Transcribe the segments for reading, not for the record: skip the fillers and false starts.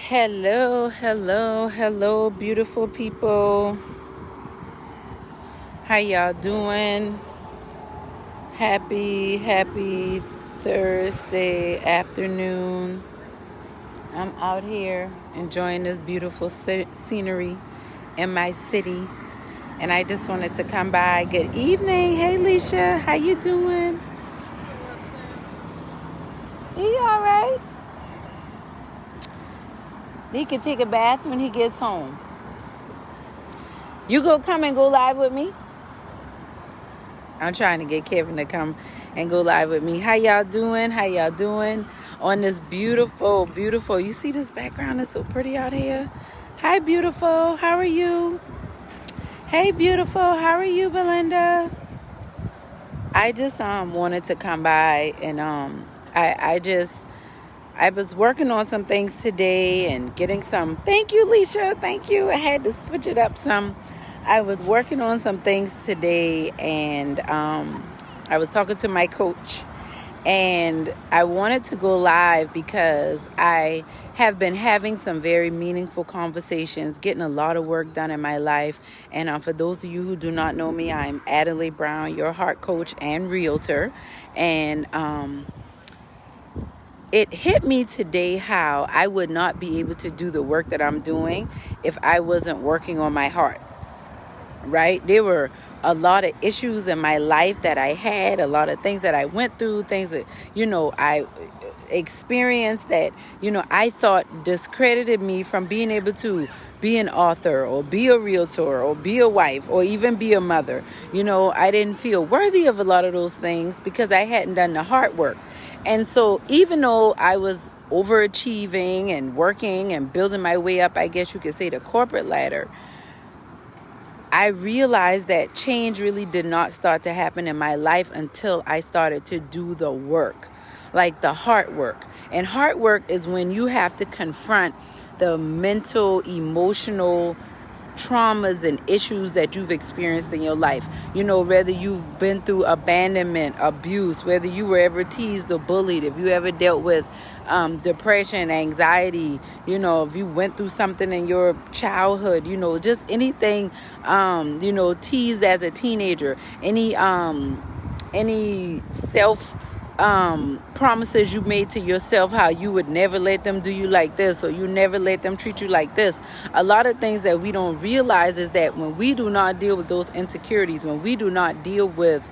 Hello, hello, hello, beautiful people. How y'all doing? Happy Thursday afternoon. I'm out here enjoying this beautiful scenery in my city. And I just wanted to come by. Good evening. Hey, Leisha. How you doing? You all right? He can take a bath when he gets home. You come and go live with me? I'm trying to get Kevin to come and go live with me. How y'all doing? On this beautiful, you see this background is so pretty out here? Hi, beautiful. How are you? Hey, beautiful. How are you, Belinda? I just wanted to come by and I was working on some things today and getting some. Thank you, Leisha. Thank you. I had to switch it up some. I was working on some things today, and I was talking to my coach, and I wanted to go live because I have been having some very meaningful conversations, getting a lot of work done in my life. And for those of you who do not know me, I'm Adelaide Brown, your heart coach and realtor. And it hit me today how I would not be able to do the work that I'm doing if I wasn't working on my heart. Right? There were a lot of issues in my life that I had, a lot of things that I went through, things that, I experienced that, I thought discredited me from being able to be an author or be a realtor or be a wife or even be a mother. I didn't feel worthy of a lot of those things because I hadn't done the hard work. And so even though I was overachieving and working and building my way up, I guess you could say, the corporate ladder, I realized that change really did not start to happen in my life until I started to do the work, like the hard work. And hard work is when you have to confront the mental, emotional traumas and issues that you've experienced in your life. Whether you've been through abandonment, abuse, whether you were ever teased or bullied, if you ever dealt with depression, anxiety, if you went through something in your childhood, just anything, teased as a teenager, any self promises you made to yourself, how you would never let them do you like this, or you never let them treat you like this. A lot of things that we don't realize is that when we do not deal with those insecurities, when we do not deal with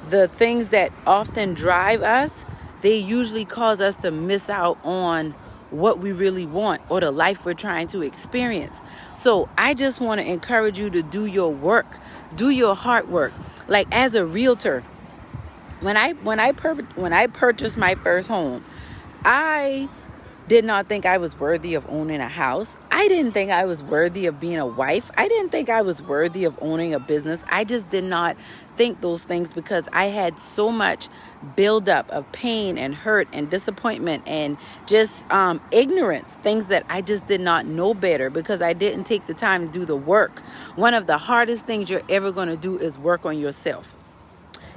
the things that often drive us, they usually cause us to miss out on what we really want or the life we're trying to experience. So I just want to encourage you to do your work, do your hard work. Like as a realtor, when I purchased my first home, I did not think I was worthy of owning a house. I didn't think I was worthy of being a wife. I didn't think I was worthy of owning a business. I just did not think those things because I had so much buildup of pain and hurt and disappointment and just ignorance, things that I just did not know better because I didn't take the time to do the work. One of the hardest things you're ever going to do is work on yourself.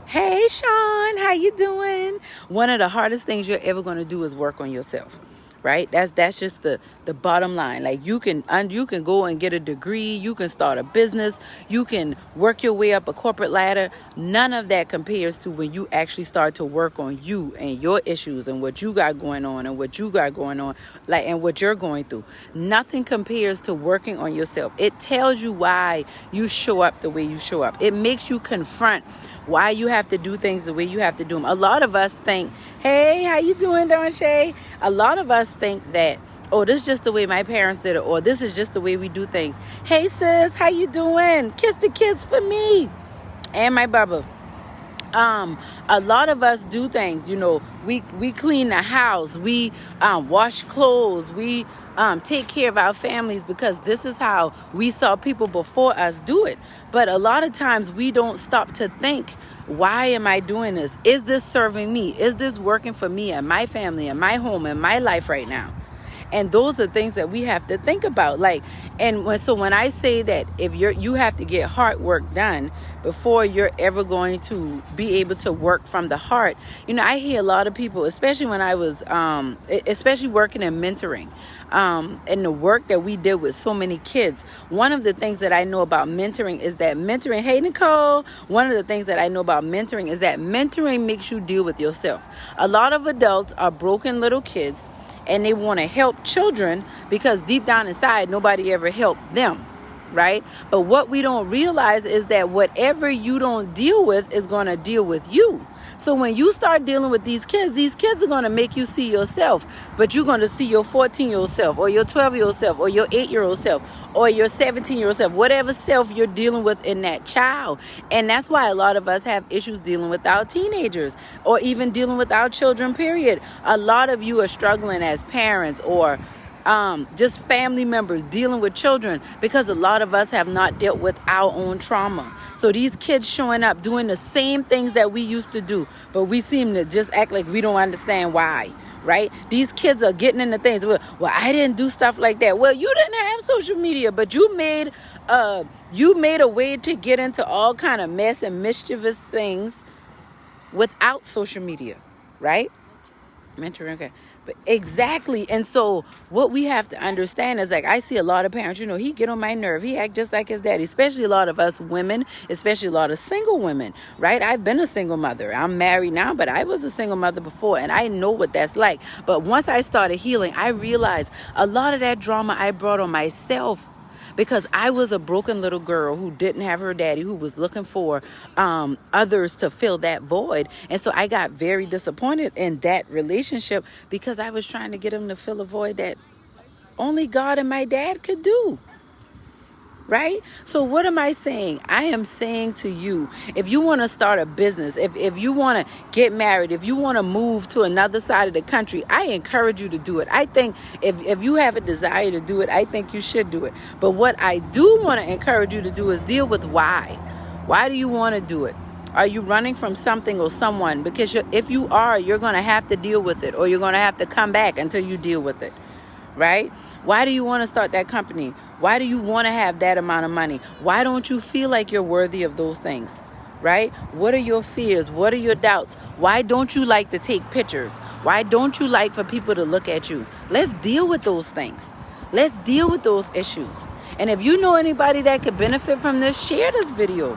Hey, Sean, how you doing? One of the hardest things you're ever going to do is work on yourself, right? That's just the bottom line. Like you can go and get a degree, you can start a business, you can work your way up a corporate ladder. None of that compares to when you actually start to work on you and your issues and what you got going on and what you got going on, like, and what you're going through. Nothing compares to working on yourself. It tells you why you show up the way you show up. It makes you confront why you have to do things the way you have to do them. A lot of us think, hey, how you doing, Don Shay? A lot of us think that, oh, this is just the way my parents did it, or this is just the way we do things. Hey, sis, how you doing? Kiss the kiss for me and my bubba. A lot of us do things, we clean the house, we wash clothes, we take care of our families because this is how we saw people before us do it. But a lot of times we don't stop to think, why am I doing this? Is this serving me? Is this working for me and my family and my home and my life right now? And those are things that we have to think about. Like, so when I say that if you have to get heart work done before you're ever going to be able to work from the heart. I hear a lot of people, especially when I was, especially working in mentoring, and the work that we did with so many kids. One of the things that I know about mentoring is that hey Nicole, one of the things that I know about mentoring is that mentoring makes you deal with yourself. A lot of adults are broken little kids, and they want to help children because deep down inside, nobody ever helped them, right? But what we don't realize is that whatever you don't deal with is going to deal with you. So when you start dealing with these kids are going to make you see yourself, but you're going to see your 14-year-old self or your 12-year-old self or your 8-year-old self or your 17-year-old self, whatever self you're dealing with in that child. And that's why a lot of us have issues dealing with our teenagers or even dealing with our children, period. A lot of you are struggling as parents or just family members dealing with children because a lot of us have not dealt with our own trauma. So these kids showing up doing the same things that we used to do, but we seem to just act like we don't understand why, right? These kids are getting into things. Well, I didn't do stuff like that. Well, you didn't have social media, but you made a way to get into all kind of mess and mischievous things without social media, right? Mentoring, okay. But exactly. And so what we have to understand is, like, I see a lot of parents, he get on my nerve. He act just like his daddy, especially a lot of us women, especially a lot of single women, right? I've been a single mother. I'm married now, but I was a single mother before, and I know what that's like. But once I started healing, I realized a lot of that drama I brought on myself, because I was a broken little girl who didn't have her daddy, who was looking for others to fill that void. And so I got very disappointed in that relationship because I was trying to get him to fill a void that only God and my dad could do. Right? So what am I saying? I am saying to you, if you want to start a business, if you want to get married, if you want to move to another side of the country, I encourage you to do it. I think if you have a desire to do it, I think you should do it. But what I do want to encourage you to do is deal with why. Why do you want to do it? Are you running from something or someone? Because if you are, you're going to have to deal with it, or you're going to have to come back until you deal with it. Right? Why do you want to start that company? Why do you want to have that amount of money? Why don't you feel like you're worthy of those things? Right? What are your fears? What are your doubts? Why don't you like to take pictures? Why don't you like for people to look at you? Let's deal with those things. Let's deal with those issues. And if you know anybody that could benefit from this, share this video.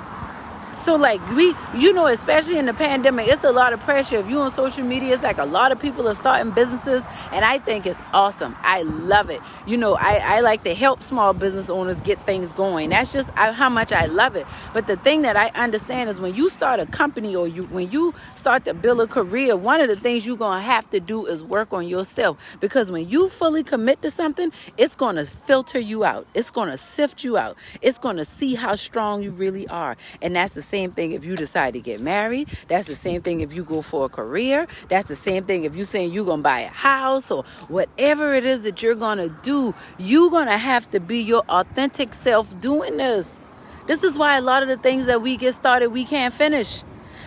So like especially in the pandemic, it's a lot of pressure. If you're on social media, it's like a lot of people are starting businesses, and I think it's awesome. I love it. I like to help small business owners get things going. That's just how much I love it. But the thing that I understand is when you start a company or when you start to build a career, one of the things you're going to have to do is work on yourself, because when you fully commit to something, it's going to filter you out. It's going to sift you out. It's going to see how strong you really are. And that's the same thing if you decide to get married. That's the same thing if you go for a career. That's the same thing if you're saying you're going to buy a house or whatever it is that you're going to do. You're going to have to be your authentic self doing this. This is why a lot of the things that we get started, we can't finish,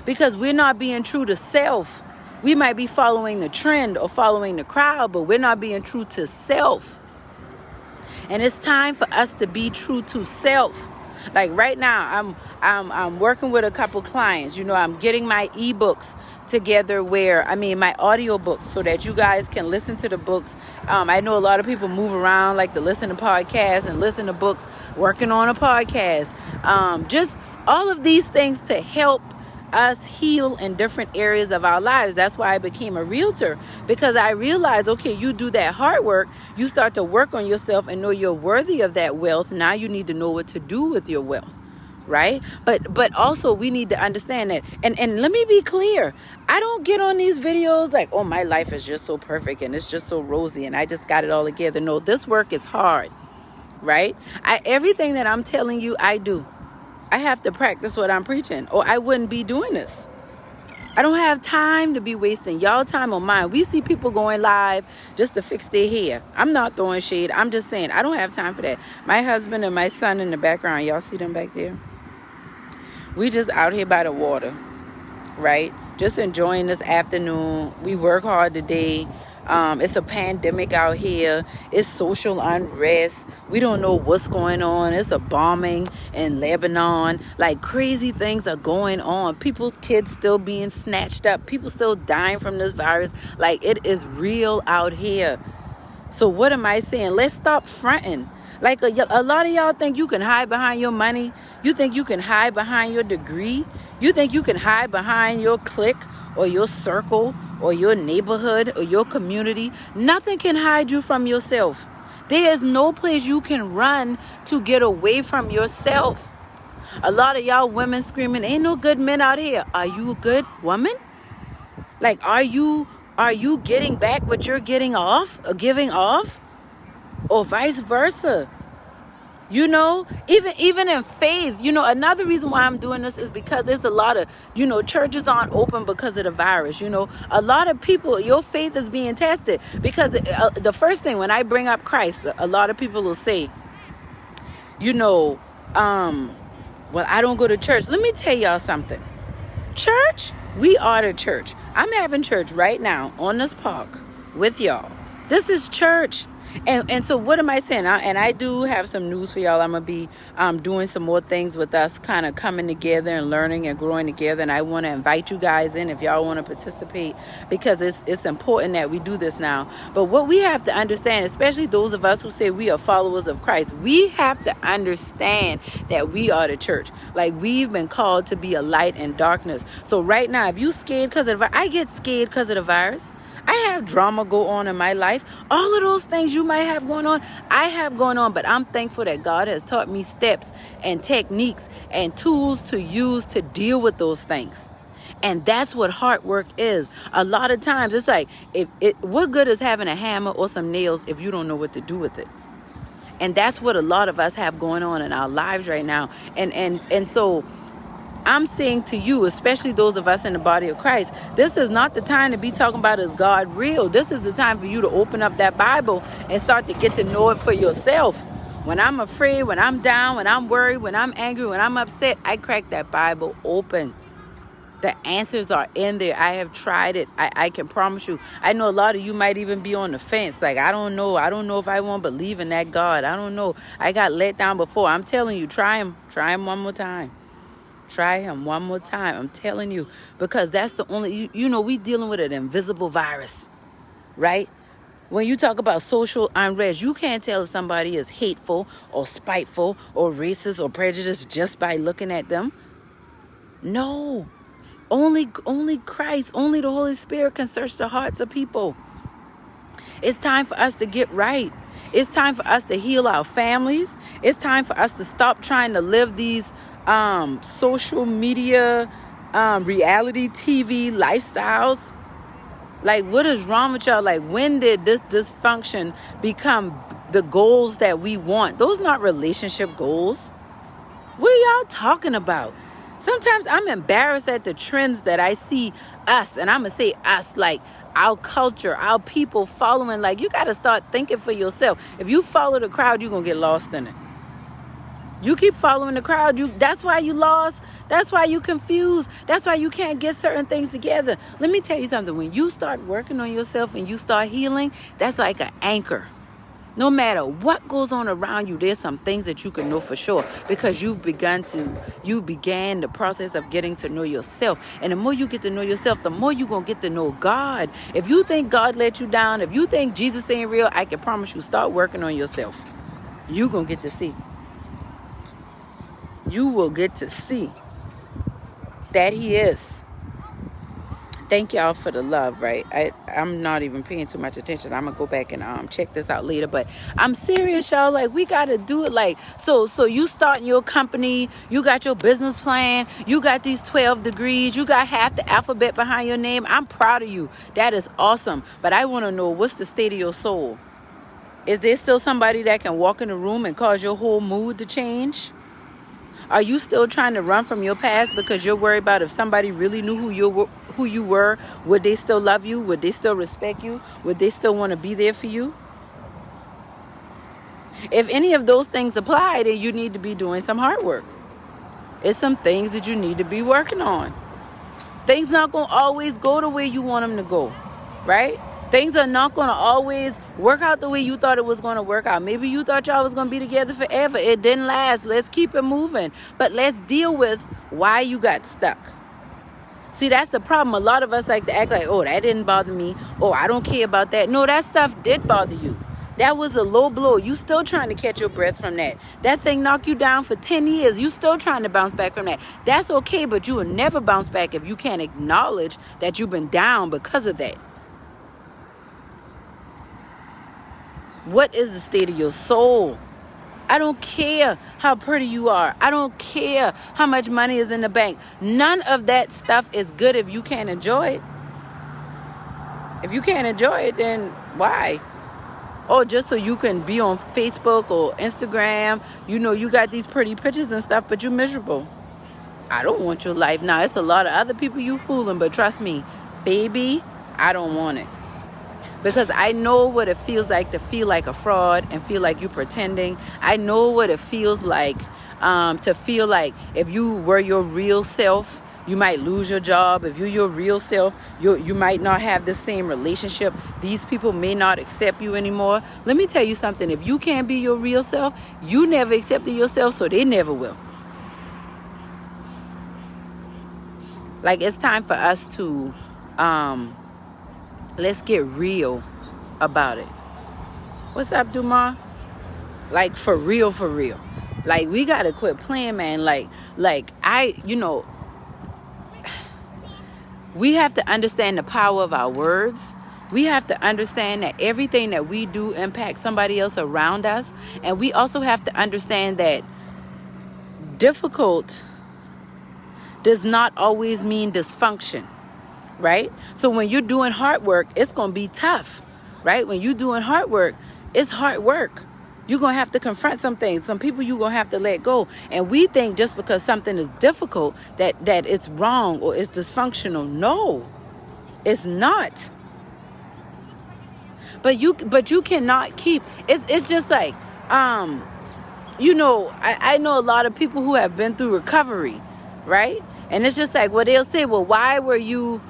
because we're not being true to self. We might be following the trend or following the crowd, but we're not being true to self. And it's time for us to be true to self. Like right now, I'm working with a couple clients. I'm getting my ebooks together my audio books, so that you guys can listen to the books. I know a lot of people move around, like to listen to podcasts and listen to books, working on a podcast. Just all of these things to help us heal in different areas of our lives. That's why I became a realtor, because I realized, okay, you do that hard work, you start to work on yourself and know you're worthy of that wealth. Now you need to know what to do with your wealth, right? But also we need to understand that, and let me be clear, I don't get on these videos like, oh, my life is just so perfect and it's just so rosy and I just got it all together. No, this work is hard, right? Everything that I'm telling you, I do. I have to practice what I'm preaching, or I wouldn't be doing this. I don't have time to be wasting y'all time on mine. We see people going live just to fix their hair. I'm not throwing shade. I'm just saying I don't have time for that. My husband and my son in the background, y'all see them back there? We just out here by the water, right? Just enjoying this afternoon. We work hard today. It's a pandemic out here. It's social unrest. We don't know what's going on. It's a bombing in Lebanon. Like, crazy things are going on. People's kids still being snatched up. People still dying from this virus. Like, it is real out here. So what am I saying? Let's stop fronting. Like, a lot of y'all think you can hide behind your money. You think you can hide behind your degree. You think you can hide behind your clique or your circle or your neighborhood or your community. Nothing can hide you from yourself. There is no place you can run to get away from yourself. A lot of y'all women screaming, ain't no good men out here. Are you a good woman? Like, are you getting back what you're getting off or giving off? Or vice versa? You know, even in faith, you know, another reason why I'm doing this is because there's a lot of, you know, churches aren't open because of the virus. You know, a lot of people, your faith is being tested because the first thing when I bring up Christ, a lot of people will say, you know, well, I don't go to church. Let me tell y'all something. Church, we are the church. I'm having church right now on this park with y'all. This is church. And so what am I saying? And I do have some news for y'all. I'm going to be doing some more things with us, kind of coming together and learning and growing together. And I want to invite you guys in if y'all want to participate, because it's important that we do this now. But what we have to understand, especially those of us who say we are followers of Christ, we have to understand that we are the church. Like, we've been called to be a light in darkness. So right now, if you scared because of the virus, I get scared because of the virus. I have drama go on in my life. All of those things you might have going on, I have going on. But I'm thankful that God has taught me steps and techniques and tools to use to deal with those things. And that's what hard work is. A lot of times it's like, what good is having a hammer or some nails if you don't know what to do with it? And that's what a lot of us have going on in our lives right now. And so I'm saying to you, especially those of us in the body of Christ, this is not the time to be talking about, is God real? This is the time for you to open up that Bible and start to get to know it for yourself. When I'm afraid, when I'm down, when I'm worried, when I'm angry, when I'm upset, I crack that Bible open. The answers are in there. I have tried it. I can promise you. I know a lot of you might even be on the fence. Like, I don't know if I want to believe in that God. I don't know. I got let down before. I'm telling you, try him. Try him one more time. Try him one more time. I'm telling you, because that's the only, you know, we dealing with an invisible virus, right? When you talk about social unrest, you can't tell if somebody is hateful or spiteful or racist or prejudiced just by looking at them. No, only Christ, only the Holy Spirit can search the hearts of people. It's time for us to get right. It's time for us to heal our families. It's time for us to stop trying to live these social media, reality TV lifestyles. Like, what is wrong with y'all? Like, when did this dysfunction become the goals that we want? Those not relationship goals. What are y'all talking about? Sometimes I'm embarrassed at the trends that I see us, and I'm going to say us, like our culture, our people following. Like, you got to start thinking for yourself. If you follow the crowd, you're going to get lost in it. You keep following the crowd. That's why you lost. That's why you confused. That's why you can't get certain things together. Let me tell you something. When you start working on yourself and you start healing, that's like an anchor. No matter what goes on around you, there's some things that you can know for sure, because you began the process of getting to know yourself. And the more you get to know yourself, the more you're going to get to know God. If you think God let you down, if you think Jesus ain't real, I can promise you, start working on yourself. You're going to get to see. You will get to see that he is. Thank y'all for the love, right? I'm not even paying too much attention. I'm gonna go back and check this out later. But I'm serious, y'all. Like, we gotta do it. Like, so you starting your company, you got your business plan, you got these 12 degrees, you got half the alphabet behind your name. I'm proud of you. That is awesome. But I want to know, what's the state of your soul? Is there still somebody that can walk in the room and cause your whole mood to change? Are you still trying to run from your past because you're worried about if somebody really knew who you were, would they still love you? Would they still respect you? Would they still want to be there for you? If any of those things apply, then you need to be doing some hard work. It's some things that you need to be working on. Things not going to always go the way you want them to go, right? Things are not going to always work out the way you thought it was going to work out. Maybe you thought y'all was going to be together forever. It didn't last. Let's keep it moving. But let's deal with why you got stuck. See, that's the problem. A lot of us like to act like, oh, that didn't bother me. Oh, I don't care about that. No, that stuff did bother you. That was a low blow. You still trying to catch your breath from that. That thing knocked you down for 10 years. You still trying to bounce back from that. That's okay, but you will never bounce back if you can't acknowledge that you've been down because of that. What is the state of your soul? I don't care how pretty you are. I don't care how much money is in the bank. None of that stuff is good if you can't enjoy it. If you can't enjoy it, then why? Oh, just so you can be on Facebook or Instagram. You know, you got these pretty pictures and stuff, but you're miserable. I don't want your life. Now, it's a lot of other people you fooling, but trust me, baby, I don't want it. Because I know what it feels like to feel like a fraud and feel like you're pretending. I know what it feels like to feel like if you were your real self, you might lose your job. If you're your real self, you might not have the same relationship. These people may not accept you anymore. Let me tell you something. If you can't be your real self, you never accepted yourself, so they never will. Like, it's time for us to... let's get real about it. What's up, Dumar? Like, for real, for real. Like, we got to quit playing, man. We have to understand the power of our words. We have to understand that everything that we do impacts somebody else around us. And we also have to understand that difficult does not always mean dysfunction. Right? So when you're doing hard work, it's going to be tough, right? When you're doing hard work, it's hard work. You're going to have to confront some things. Some people you're going to have to let go. And we think just because something is difficult that it's wrong or it's dysfunctional. No, it's not. But you cannot keep, it's just like, you know, I know a lot of people who have been through recovery, right? And it's just like, well, they'll say, well, why were you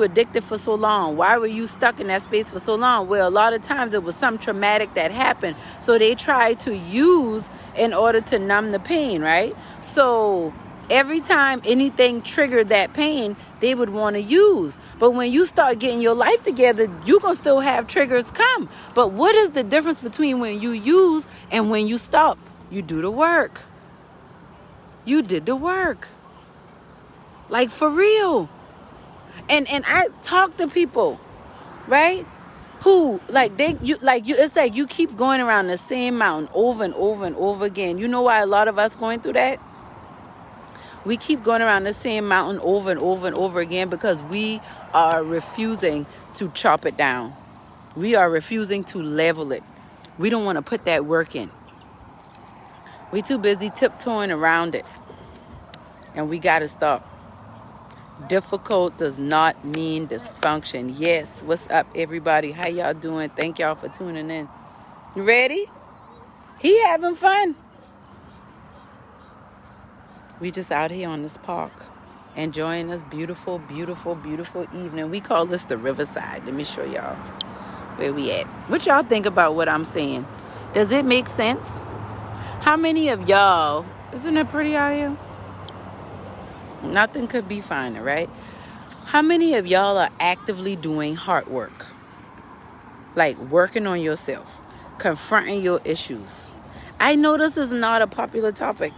addicted for so long? Why were you stuck in that space for so long? Well, a lot of times it was something traumatic that happened. So they try to use in order to numb the pain, right? So every time anything triggered that pain, they would want to use. But when you start getting your life together, you're going to still have triggers come. But what is the difference between when you use and when you stop? You do the work. You did the work. Like, for real. And I talk to people, right? Who it's like you keep going around the same mountain over and over and over again. You know why a lot of us going through that? We keep going around the same mountain over and over and over again because we are refusing to chop it down. We are refusing to level it. We don't want to put that work in. We too busy tiptoeing around it. And we got to stop. Difficult does not mean dysfunction. Yes. What's up, everybody? How y'all doing? Thank y'all for tuning in. You ready? He having fun. We just out here on this park enjoying this beautiful, beautiful, beautiful evening. We call this the Riverside. Let me show y'all where we at. What y'all think about what I'm saying? Does it make sense? How many of y'all, isn't it pretty out here? Nothing could be finer, right? How many of y'all are actively doing hard work? Like working on yourself, confronting your issues. I know this is not a popular topic.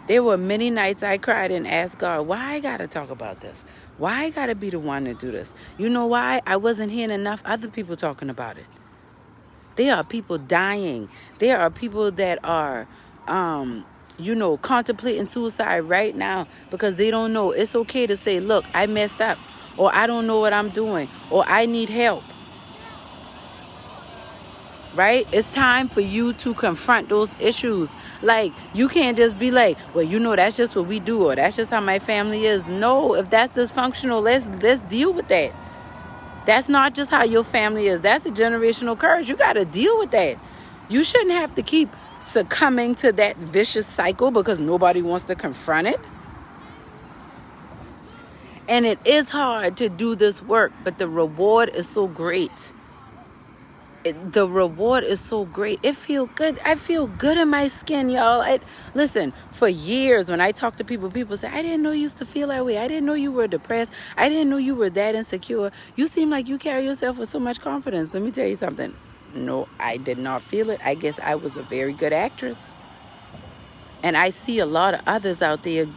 There were many nights I cried and asked God, why I gotta talk about this? Why I gotta be the one to do this? You know why? I wasn't hearing enough other people talking about it. There are people dying. There are people that are, contemplating suicide right now because they don't know. It's okay to say, look, I messed up, or I don't know what I'm doing, or I need help. Right? It's time for you to confront those issues. Like, you can't just be like, well, that's just what we do, or that's just how my family is. No, if that's dysfunctional, let's deal with that. That's not just how your family is. That's a generational curse. You got to deal with that. You shouldn't have to keep succumbing to that vicious cycle because nobody wants to confront it. And it is hard to do this work, but the reward is so great. the reward is so great. It feel good. I feel good in my skin, y'all. Listen, for years when I talk to people, people say, I didn't know you used to feel that way. I didn't know you were depressed. I didn't know you were that insecure. You seem like you carry yourself with so much confidence. Let me tell you something. No, I did not feel it. I guess I was a very good actress. And I see a lot of others out there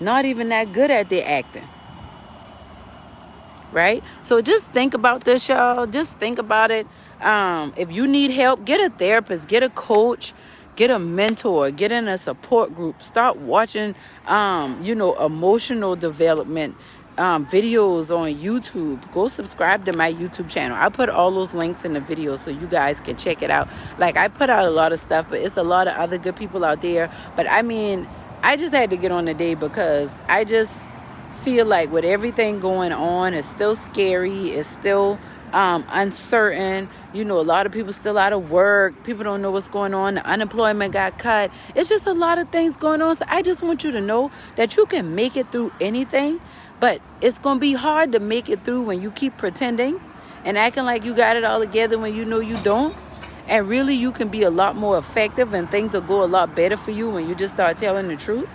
not even that good at their acting. Right? So just think about this, y'all. Just think about it. If you need help, get a therapist, get a coach, get a mentor, get in a support group. Start watching, emotional development videos on YouTube. Go subscribe to my YouTube channel. I put all those links in the video so you guys can check it out. Like, I put out a lot of stuff, but it's a lot of other good people out there. But I mean, I just had to get on today because I just feel like with everything going on, it's still scary. It's still uncertain. A lot of people still out of work. People don't know what's going on. The unemployment got cut. It's just a lot of things going on. So I just want you to know that you can make it through anything, but it's going to be hard to make it through when you keep pretending and acting like you got it all together when you know you don't. And really, you can be a lot more effective and things will go a lot better for you when you just start telling the truth.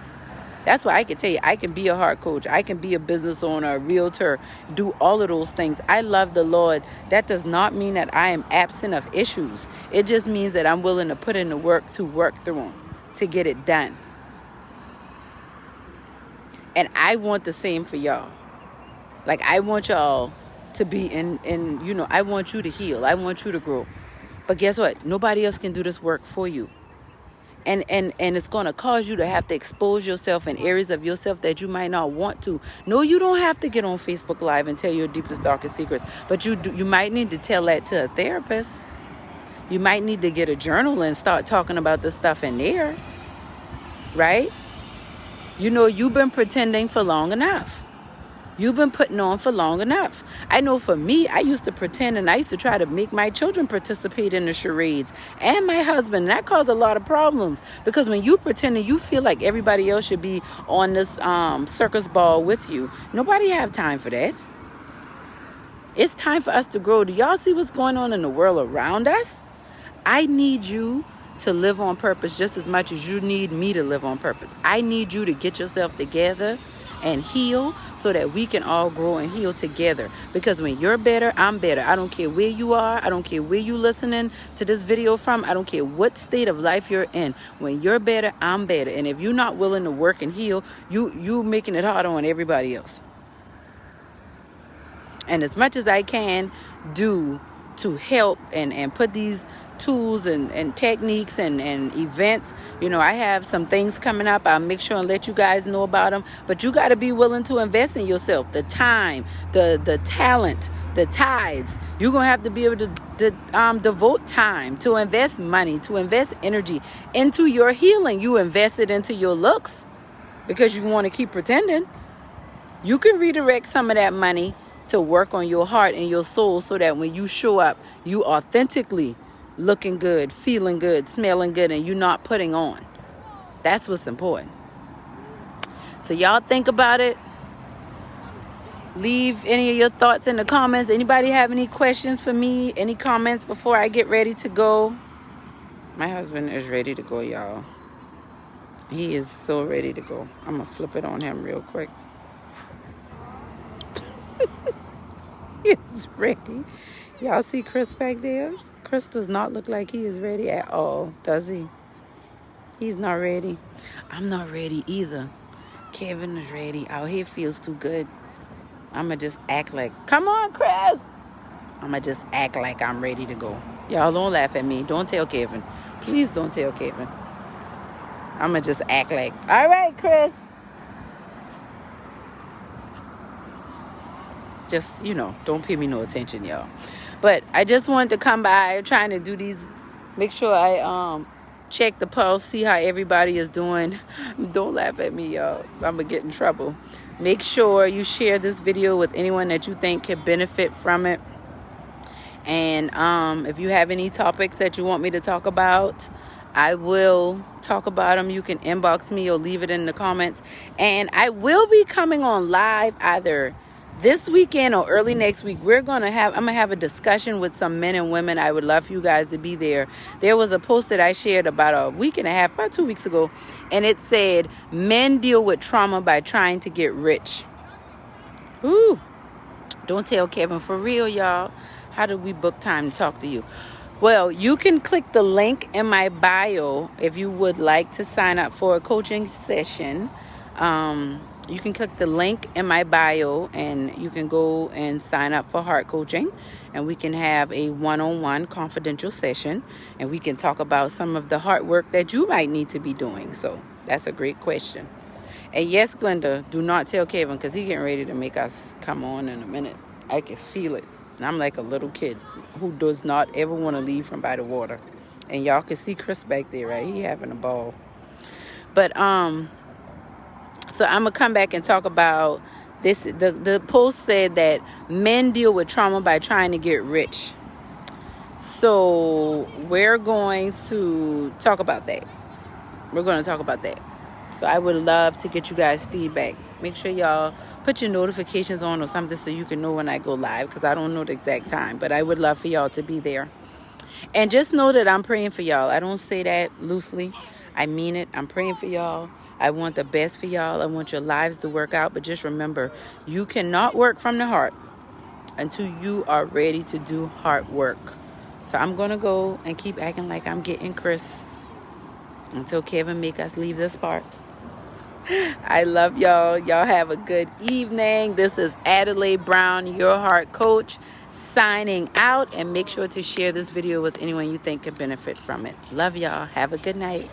That's why I can tell you, I can be a heart coach. I can be a business owner, a realtor, do all of those things. I love the Lord. That does not mean that I am absent of issues. It just means that I'm willing to put in the work to work through them, to get it done. And I want the same for y'all. Like, I want y'all to be I want you to heal. I want you to grow. But guess what? Nobody else can do this work for you. And it's going to cause you to have to expose yourself in areas of yourself that you might not want to. No, you don't have to get on Facebook Live and tell your deepest, darkest secrets. But you might need to tell that to a therapist. You might need to get a journal and start talking about the stuff in there. Right? You've been pretending for long enough. You've been putting on for long enough. I know for me, I used to pretend and I used to try to make my children participate in the charades and my husband. And that caused a lot of problems because when you pretend and you feel like everybody else should be on this circus ball with you, nobody have time for that. It's time for us to grow. Do y'all see what's going on in the world around us? I need you to live on purpose just as much as you need me to live on purpose. I need you to get yourself together and heal so that we can all grow and heal together. Because when you're better, I'm better. I don't care where you are. I don't care where you listening to this video from. I don't care what state of life you're in. When you're better, I'm better. And if you're not willing to work and heal, you making it harder on everybody else. And as much as I can do to help and put these tools and techniques and events, I have some things coming up. I'll make sure and let you guys know about them. But you got to be willing to invest in yourself, the time, the talent, the tithes. You're going to have to be able to devote time, to invest money, to invest energy into your healing. You invest it into your looks because you want to keep pretending. You can redirect some of that money to work on your heart and your soul so that when you show up, you authentically looking good, feeling good, smelling good, and you're not putting on. That's what's important. So y'all think about it. Leave any of your thoughts in the comments. Anybody have any questions for me? Any comments before I get ready to go? My husband is ready to go, y'all. He is so ready to go. I'm going to flip it on him real quick. He's ready. Y'all see Chris back there? Chris does not look like he is ready at all, does he? He's not ready. I'm not ready either. Kevin is ready. Out here feels too good. I'm going to just act like, come on, Chris. I'm going to just act like I'm ready to go. Y'all don't laugh at me. Don't tell Kevin. Please don't tell Kevin. I'm going to just act like, all right, Chris. Just, don't pay me no attention, y'all. But I just wanted to come by. I'm trying to do these, make sure I check the pulse, see how everybody is doing. Don't laugh at me, y'all. I'm going to get in trouble. Make sure you share this video with anyone that you think could benefit from it. And if you have any topics that you want me to talk about, I will talk about them. You can inbox me or leave it in the comments. And I will be coming on live either this weekend or early next week, I'm gonna have a discussion with some men and women. I would love for you guys to be there. There was a post that I shared about a week and a half, about 2 weeks ago, and it said, men deal with trauma by trying to get rich. Ooh, don't tell Kevin, for real, y'all. How do we book time to talk to you? Well, you can click the link in my bio if you would like to sign up for a coaching session. You can click the link in my bio and you can go and sign up for heart coaching, and we can have a one-on-one confidential session, and we can talk about some of the heart work that you might need to be doing. So that's a great question. And yes, Glenda, do not tell Kevin, because he's getting ready to make us come on in a minute. I can feel it. And I'm like a little kid who does not ever want to leave from by the water. And y'all can see Chris back there, right? He having a ball. But so I'm gonna come back and talk about this. The post said that men deal with trauma by trying to get rich. So we're going to talk about that. So I would love to get you guys feedback. Make sure y'all put your notifications on or something so you can know when I go live, because I don't know the exact time, but I would love for y'all to be there. And just know that I'm praying for y'all. I don't say that loosely. I mean it. I'm praying for y'all. I want the best for y'all. I want your lives to work out. But just remember, you cannot work from the heart until you are ready to do heart work. So I'm going to go and keep acting like I'm getting Chris until Kevin make us leave this part. I love y'all. Y'all have a good evening. This is Adelaide Brown, your heart coach, signing out. And make sure to share this video with anyone you think could benefit from it. Love y'all. Have a good night.